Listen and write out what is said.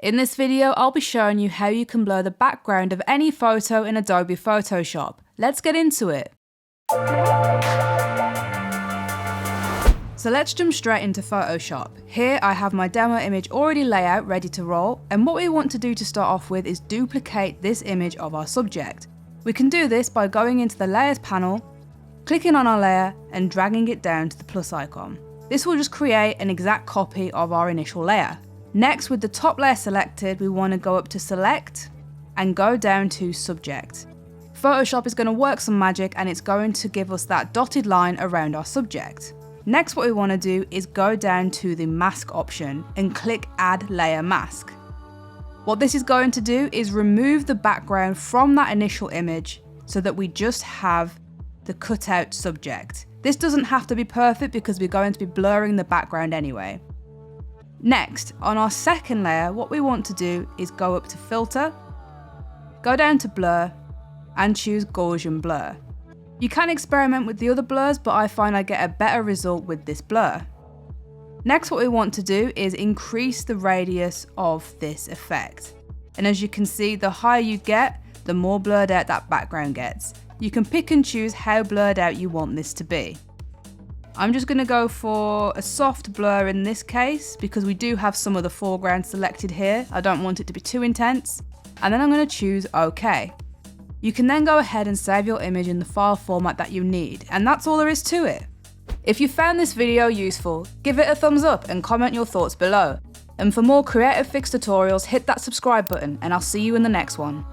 In this video, I'll be showing you how you can blur the background of any photo in Adobe Photoshop. Let's get into it. So let's jump straight into Photoshop. Here I have my demo image already laid out, ready to roll, and what we want to do to start off with is duplicate this image of our subject. We can do this by going into the Layers panel, clicking on our layer and dragging it down to the plus icon. This will just create an exact copy of our initial layer. Next, with the top layer selected, we want to go up to Select and go down to Subject. Photoshop is going to work some magic and it's going to give us that dotted line around our subject. Next, what we want to do is go down to the Mask option and click Add Layer Mask. What this is going to do is remove the background from that initial image so that we just have the cutout subject. This doesn't have to be perfect because we're going to be blurring the background anyway. Next, on our second layer, what we want to do is go up to Filter, go down to Blur, and choose Gaussian Blur. You can experiment with the other blurs, but I find I get a better result with this blur. Next, what we want to do is increase the radius of this effect. And as you can see, the higher you get, the more blurred out that background gets. You can pick and choose how blurred out you want this to be. I'm just going to go for a soft blur in this case because we do have some of the foreground selected here. I don't want it to be too intense. And then I'm going to choose OK. You can then go ahead and save your image in the file format that you need, and that's all there is to it. If you found this video useful, give it a thumbs up and comment your thoughts below. And for more Creative Fix tutorials, hit that subscribe button and I'll see you in the next one.